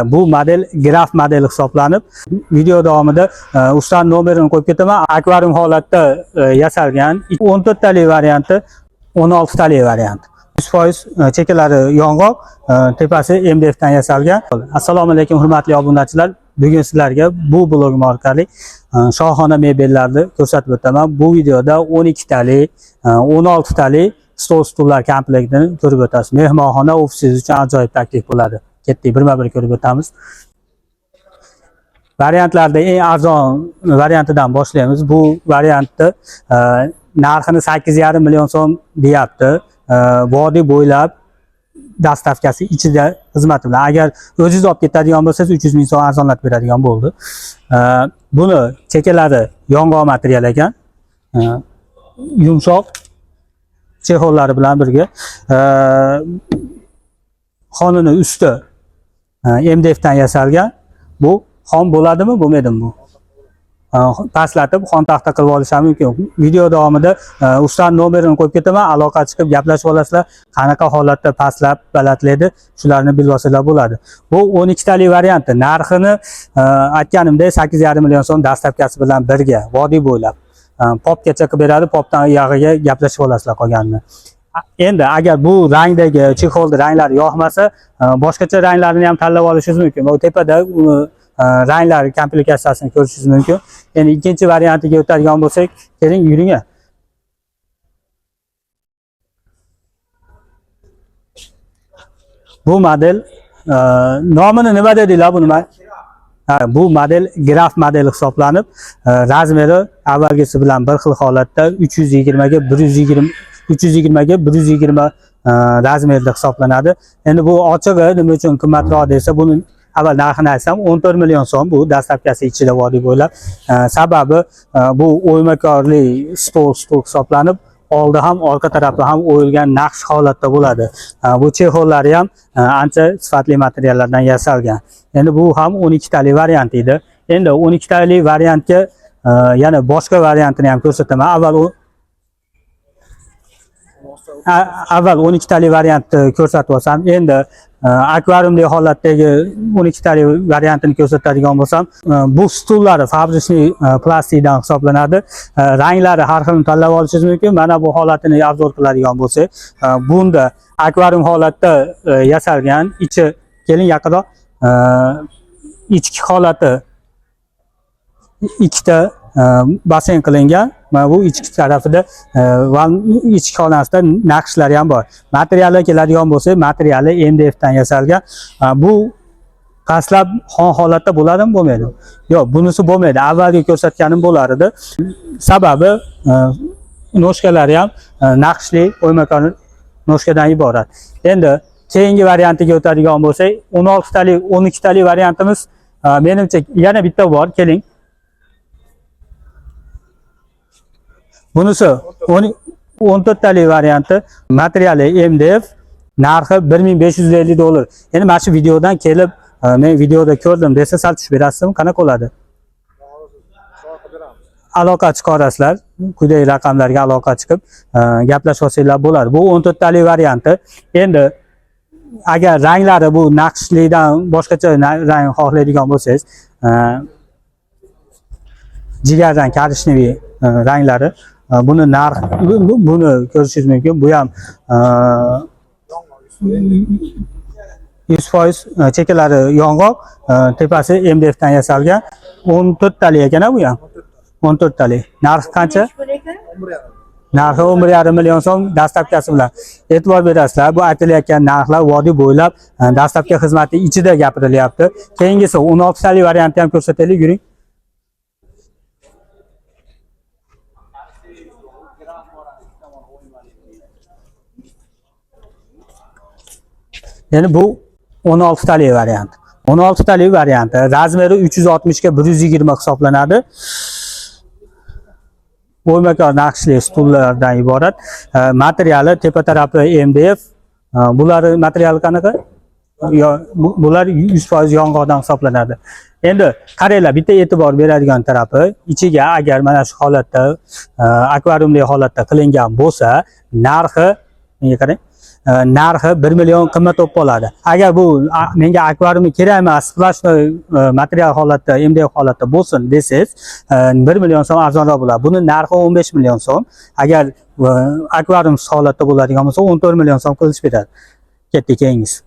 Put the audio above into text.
Bu model graf modeli hisoblanib, video davomida ustaning nomerini qo'yib ketaman. Akvarium holatda yasalgan 14 talik varianti, 16 talik varianti. 100% chekalari yong'oq, tepasi MDF dan yasalgan. Assalomu alaykum hurmatli obunachilar. Bugun sizlarga bu blogim orqali shohona mebellarni ko'rsatib o'taman. Bu videoda 12 talik, 16 talik stol stullar komplektini ko'rib o'tasiz. Mehmonxona ofisingiz uchun ajoyib taklif bo'ladi. Ketdik, birma-bir ko'rib o'tamiz. Variantlarda eng arzon variantidan boshlaymiz. Bu variantni narxini 8,5 million so'm deyapti. Vodiy bo'ylab dastavkasi ichida xizmati bilan. Agar o'zingiz olib ketadigan bo'lsangiz 300 ming so'm arzonlatib beradigan bo'ldi. Buni chekalari yong'oq material ekan. Yumshoq chexollari bilan birga. Xonini usti MDF dan yasalgan. Bu xon bo'ladimi, bo'lmaydimi bu? Pastlatib xon taxta qilib olish ham mumkin. Video davomida ustaning nomerini qo'yib ketaman, aloqa chiqib gaplashib olasizlar. Qanaqa holatda pastlab balandlaydi, shularni bilib olsanglar bo'ladi. Bu 12 talik varianti. Narxini aytganimdek 8,5 million so'm dastavkasi bilan birga vodiy bo'ylab popgacha qilib beradi. Popdan uyog'iga gaplashib olasizlar qolganini. Endi agar bu rangdagi chexolni ranglari yoqmasa, boshqacha ranglarini ham tanlab olishingiz mumkin. Bu tepada ranglar komplikatsiyasini ko'rishingiz mumkin. Endi ikkinchi variantiga o'tadigan bo'lsak, keling yuring. Bu model nomini nima dedinglar buni? Bu model graf modeli hisoblanib, razmeri avvalgisi bilan bir xil holatda 320 ga 120 razmerda hisoblanadi. Endi bu ochig'i nima uchun qimmatroq desa, buni avval narxini aytsam 14 million so'm bu dastavkasi ichida vodiy bo'ylab. Sababi bu o'ymakorli stol hisoblanib, oldi ham orqa tarafi ham o'yilgan naqsh holatda bo'ladi. Bu chexollari ham ancha sifatli materiallardan yasalgan. Endi bu ham 12 talik variant edi. Endi 12 talik variantga yana boshqa variantini ham ko'rsataman. Avval 12 talik variantni ko'rsatib olsam, endi akvariumli holatdagi 12 talik variantini ko'rsatadigan bo'lsam, bu stullari fabrikniy plastikdan hisoblanadi. Ranglari har xil tanlab olishingiz mumkin. Mana bu holatini obzor qiladigan bo'lsak, bunda akvarium holatda yasalgan, ichi keling yaqinroq, ichki holati ikkita basen qilingan. Mana bu ichki tarafida va ichki xonasida naqshlar ham bor. Materialga keladigan bo'lsa, materiali MDF dan yasalgan. Bu pastlab xon holatda bo'ladimi, bo'lmaydimi? Yo'q, bunisi bo'lmaydi. Avvalgi ko'rsatganim bo'lar edi. Sababi noshkalari ham naqshli o'ymakor noshkadan iborat. Endi keyingi variantiga o'tadigan bo'lsak, 16 talik, 12 talik variantimiz menimcha yana bitta bor. Keling. Bunisi 14 talik varianti, materiali MDF, narxi $1550. Endi mana shu videodan kelib, men videoda ko'rdim desa, sal tushib berasizmi? Qanaqa bo'ladi? Aloqa chiqarasizlar, quyidagi raqamlarga aloqa chiqib, gaplashib olsanglar bo'ladi. Bu 14 talik varianti. Endi agar ranglari bu naqshlidan boshqacha rang xohlaydigan bo'lsangiz, jigarrang korishneviy ranglari, buni narx, buni ko'rishingiz mumkin. Bu ham 100% chekalari yong'oq, tepasi MDF dan yasalgan. 14 talik ekan bu ham. 14 talik. Narxi qancha? Narxi 11,5 million so'm dastavkasi bilan. E'tibor berasizlar, bu aytilayotgan narxlar vodiy bo'ylab dastavka xizmati ichida gapirilyapti. Keyingisi 16 talik variantni ham ko'rsataylik, yuring. Yani bu 16 talik variant. 16 talik varianti razmeri 360 ga 120 hisoblanadi. O'ymakor naqshli stullardan iborat. Materiali tepa tarafi MDF. Bular materiali qanaqa? Bular 100% yong'oqdan hisoblanadi. Endi qaranglar, bitta e'tibor beradigan tarafi, ichiga agar mana shu holatda akvariumli holatda qilingan bo'lsa, narxi, menga qarang, narxi 1 million qimmat bo'lib qoladi. Agar bu menga akvariumga kerak emas, splashnoy material holatda, MDF holatda bo'lsin desangiz, 1 million so'm arzonroq bo'ladi. Buni narxi 15 million so'm. Agar akvarium holatda bo'ladigan bo'lsa 14 million so'm qilish beradi. Katta kengiz.